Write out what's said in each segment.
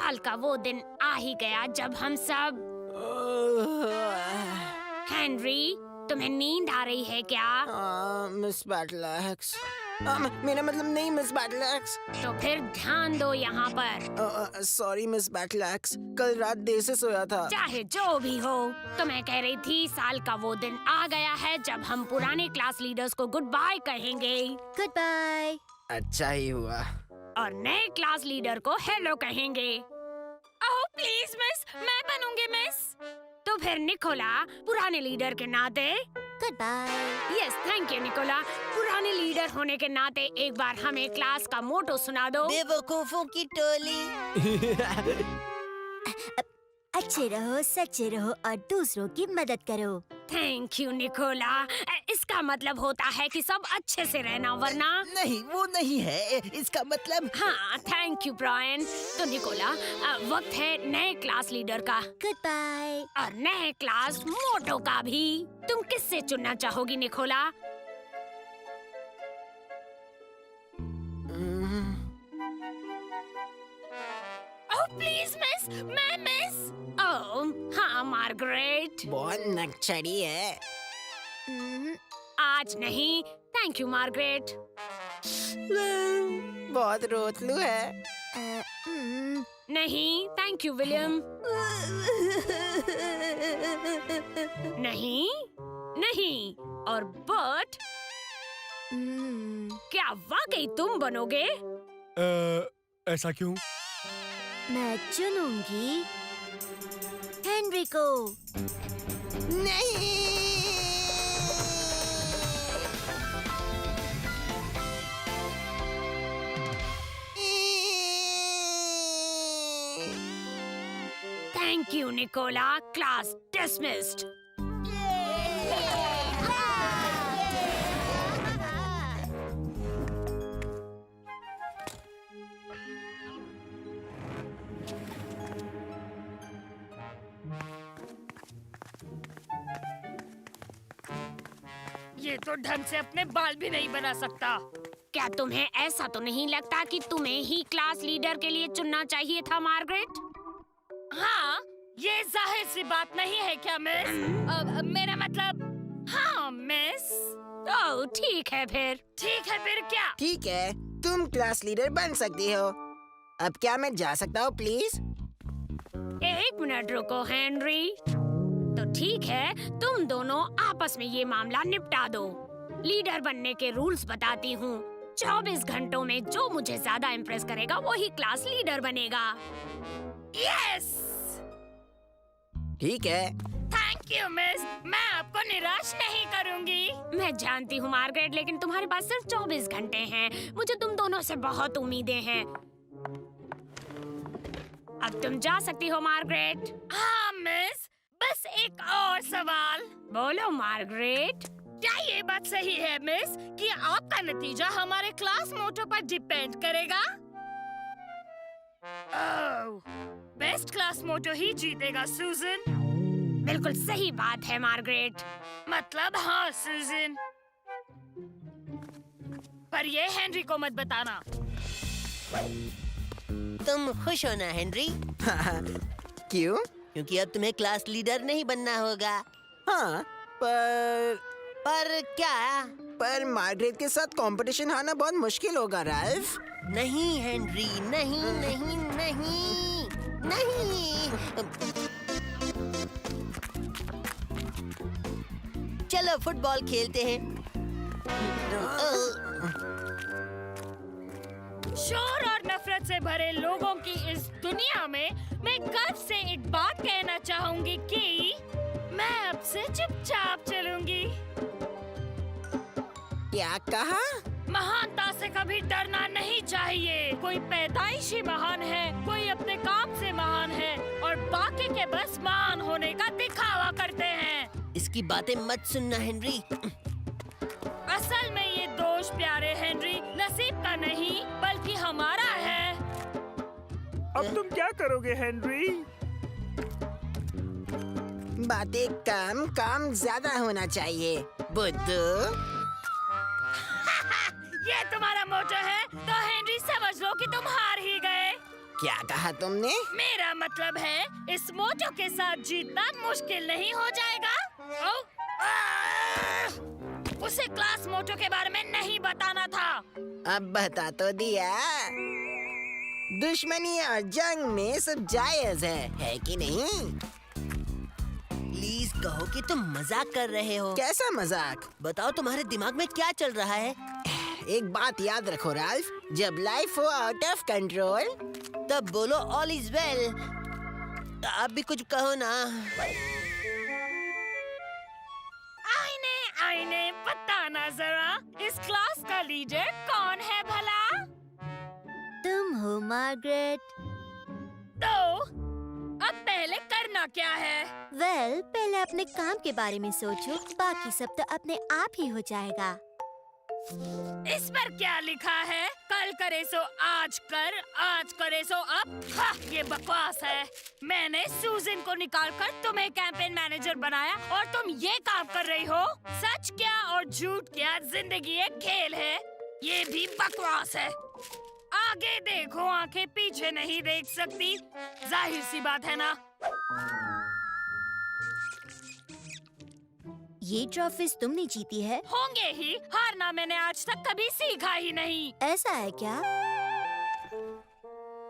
साल का वो दिन आ ही गया जब हम सब। हेनरी, तुम्हें नींद आ रही है क्या? मिस बैटलैक्स, मेरा मतलब नहीं मिस बैटलैक्स। तो फिर ध्यान दो यहाँ पर। सॉरी मिस बैटलैक्स, कल रात देर से सोया था। चाहे जो भी हो, तो मैं कह रही थी साल का वो दिन आ गया है जब हम पुराने क्लास लीडर्स को गुड बाय कहेंगे। Goodbye. अच्छा ही हुआ। और नए क्लास लीडर को हेलो कहेंगे। ओह प्लीज मिस, मैं बनूंगी मिस। तो फिर निकोला, पुराने लीडर के नाते। Goodbye. Yes thank you Nicola. पुराने लीडर होने के नाते एक बार हमें क्लास का मोटो सुना दो। बेवकूफों की टोली। अच्छे रहो, सच्चे रहो और दूसरों की मदद करो। Thank you Nicola. इसका मतलब होता है कि सब अच्छे से रहना, वरना। नहीं, वो नहीं है इसका मतलब। हाँ थैंक यू ब्रायन। तो निकोला, वक्त है नए क्लास लीडर का गुड बाय। और नए क्लास मोटो का भी। तुम किससे चुनना चाहोगी निकोला? ओह प्लीज मिस, मैं मिस। ओह हाँ मार्गरेट। बहुत नक्चड़ी है। आज नहीं। Thank you Margaret. बहुत रोतलू है। नहीं। Thank you William. नहीं नहीं। और बर्ट, क्या वाकई तुम बनोगे? ऐसा क्यों? मैं चुनूंगी हेनरी को। नहीं। Thank you Nicola. Class dismissed. ये तो ढंग से अपने बाल भी नहीं बना सकता। क्या तुम्हें ऐसा तो नहीं लगता कि तुम्हें ही क्लास लीडर के लिए चुनना चाहिए था मार्गरेट? हाँ, ये जाहिर सी बात नहीं है क्या मिस? मेरा मतलब। हाँ मिस। ओह ठीक है फिर। ठीक है फिर क्या? ठीक है, तुम क्लास लीडर बन सकती हो। अब क्या मैं जा सकता हूँ प्लीज? एक मिनट रुको हेनरी। तो ठीक है, तुम दोनों आपस में ये मामला निपटा दो। लीडर बनने के रूल्स बताती हूँ। 24 घंटों में जो मुझे ज्यादा इम्प्रेस करेगा वही क्लास लीडर बनेगा। यस। ठीक है। थैंक यू मिस, मैं आपको निराश नहीं करूंगी। मैं जानती हूँ मार्गरेट, लेकिन तुम्हारे पास सिर्फ 24 घंटे हैं। मुझे तुम दोनों से बहुत उम्मीदें हैं। अब तुम जा सकती हो मार्गरेट। हाँ मिस, बस एक और सवाल। बोलो मार्गरेट। क्या ये बात सही है मिस कि आपका नतीजा हमारे क्लास मोटो पर डिपेंड करेगा? ओह, बेस्ट क्लास मोटो ही जीतेगा सूजन। बिल्कुल सही बात है मार्गरेट। मतलब हाँ सूजन। पर ये हेनरी को मत बताना। तुम खुश हो ना हेनरी? क्यों? क्योंकि अब तुम्हें क्लास लीडर नहीं बनना होगा। हाँ, पर क्या? पर मार्गरेट के साथ कंपटीशन हारना बहुत मुश्किल होगा राल्फ। नहीं हेनरी, नहीं नहीं नहीं नहीं। चलो फुटबॉल खेलते हैं। शोर और नफरत से भरे लोगों की इस दुनिया में मैं गर्व से एक बात कहना चाहूंगी कि मैं अब से चुपचाप चलूंगी। क्या कहा? महानता से कभी डरना नहीं चाहिए। कोई पैदाइशी महान है, कोई अपने काम से महान है और बाकी के बस महान होने का दिखावा करते हैं। इसकी बातें मत सुनना हेनरी। असल में ये दोष प्यारे हेनरी नसीब का नहीं बल्कि हमारा है। अब तुम क्या करोगे हेनरी? बातें कम, काम ज्यादा होना चाहिए बुद्धू। ये तुम्हारा मोटो है तो हेनरी समझ लो कि तुम हार ही गए। क्या कहा तुमने? मेरा मतलब है इस मोटो के साथ जीतना मुश्किल नहीं हो जाएगा। उसे क्लास मोटो के बारे में नहीं बताना था। अब बता तो दिया। दुश्मनी और जंग में सब जायज है कि नहीं? प्लीज कहो कि तुम मजाक कर रहे हो। कैसा मजाक? बताओ तुम्हारे दिमाग में क्या चल रहा है? एक बात याद रखो राल्फ, जब लाइफ हो आउट ऑफ कंट्रोल तब बोलो ऑल इज वेल। आप भी कुछ कहो ना। आईने बताना जरा, इस क्लास का लीडर कौन है भला? तुम हो मार्गरेट। तो अब पहले करना क्या है? वेल, पहले अपने काम के बारे में सोचो, बाकी सब तो अपने आप ही हो जाएगा। इस पर क्या लिखा है? कल करे सो आज कर, आज करे सो अब। हाँ, ये बकवास है। मैंने सूजन को निकालकर तुम्हें कैंपेन मैनेजर बनाया और तुम ये काम कर रही हो। सच क्या और झूठ क्या, जिंदगी एक खेल है। ये भी बकवास है। आगे देखो, आंखें पीछे नहीं देख सकती। जाहिर सी बात है ना। ये ट्रॉफीज तुमने जीती है। होंगे ही, हारना मैंने आज तक कभी सीखा ही नहीं। ऐसा है क्या?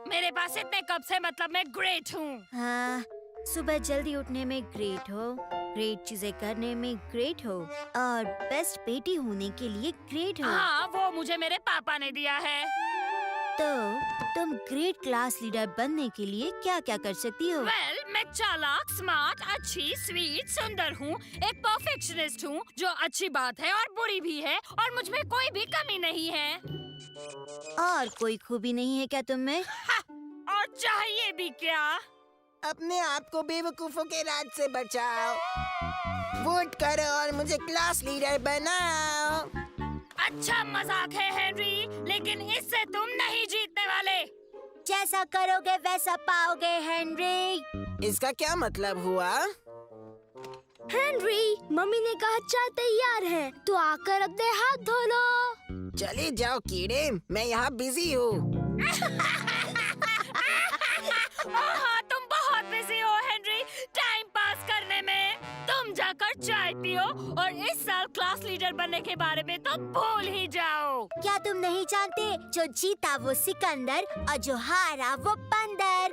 मेरे पास इतने कब से मतलब मैं ग्रेट हूँ। हाँ, सुबह जल्दी उठने में ग्रेट हो, ग्रेट चीजें करने में ग्रेट हो, और बेस्ट बेटी होने के लिए ग्रेट हो। हाँ, वो मुझे मेरे पापा ने दिया है। तो तुम ग्रेट क्लास लीडर बनने के लिए क्या क्या कर सकती हो? वेल, मैं चालाक, स्मार्ट, अच्छी, स्वीट, सुंदर हूँ, एक परफेक्शनिस्ट हूँ, जो अच्छी बात है और बुरी भी है, और मुझ में कोई भी कमी नहीं है। और कोई खूबी नहीं है क्या तुम में? और चाहिए भी क्या? अपने आप को बेवकूफों के राज से बचाओ। वोट करो और मुझे क्लास लीडर बनाओ। अच्छा मजाक है हेनरी, लेकिन इससे तुम नहीं जीतने वाले। जैसा करोगे वैसा पाओगे हेनरी। इसका क्या मतलब हुआ? हेनरी, मम्मी ने कहा चाय तैयार है, तो आकर अपने हाथ धो लो। चले जाओ कीड़े, मैं यहाँ बिजी हूँ। हाँ, तुम बहुत बिजी हो हेनरी, टाइम पास करने में। तुम जाकर चाय पियो और इस साल क्लास लीडर बनने के बारे में तो भूल ही जाओ। क्या तुम नहीं जानते, जो जीता वो सिकंदर और जो हारा वो बंदर।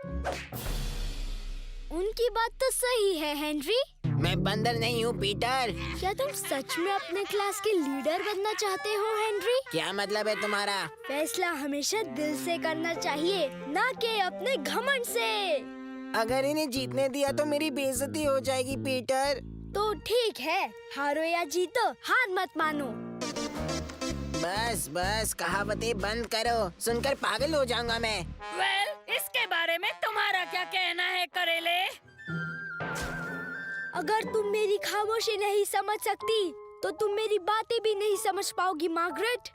उनकी बात तो सही है हेनरी। मैं बंदर नहीं हूँ पीटर। क्या तुम सच में अपने क्लास के लीडर बनना चाहते हो हेनरी? क्या मतलब है तुम्हारा? फैसला हमेशा दिल से करना चाहिए, ना कि अपने घमंड से। अगर इन्हें जीतने दिया तो मेरी बेइज्जती हो जाएगी पीटर। तो ठीक है, हारो या जीतो, हार मत मानो। बस बस कहावतें बंद करो, सुनकर पागल हो जाऊंगा मैं। वेल, इसके बारे में तुम्हारा क्या कहना है करेले? अगर तुम मेरी खामोशी नहीं समझ सकती, तो तुम मेरी बातें भी नहीं समझ पाओगी मार्गरेट।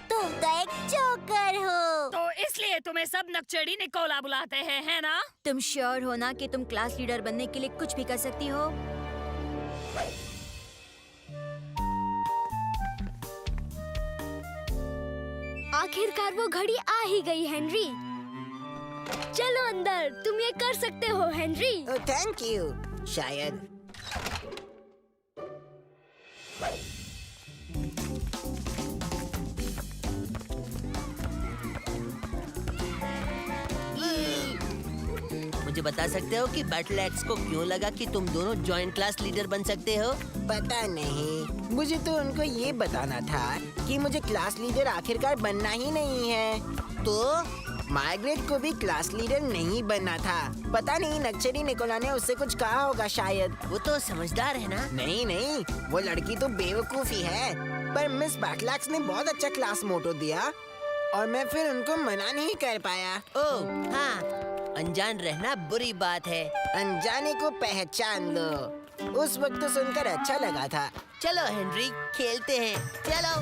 तुम तो एक जोकर हो। तो इसलिए तुम्हें सब नकचड़ी निकोला बुलाते हैं, है ना? तुम श्योर हो ना कि तुम क्लास लीडर बनने के लिए कुछ भी कर सकती हो? आखिरकार वो घड़ी आ ही गई हेनरी। चलो अंदर, तुम ये कर सकते हो हेनरी। Thank you. शायद मुझे बता सकते हो कि बैटल एक्स को क्यों लगा कि तुम दोनों जॉइंट क्लास लीडर बन सकते हो? पता नहीं, मुझे तो उनको ये बताना था कि मुझे क्लास लीडर आखिरकार बनना ही नहीं है। तो मार्गरेट को भी क्लास लीडर नहीं बनना था। पता नहीं नक्चरी निकोला ने उससे कुछ कहा होगा शायद। वो तो समझदार है ना? नहीं नहीं, वो लड़की तो बेवकूफ ही है। पर मिस बैटलैक्स ने बहुत अच्छा क्लास मोटो दिया और मैं फिर उनको मना नहीं कर पाया। ओह हाँ, अनजान रहना बुरी बात है। अनजाने को पहचान लो। उस वक्त तो सुनकर अच्छा लगा था। चलो हेनरी, खेलते हैं, चलो।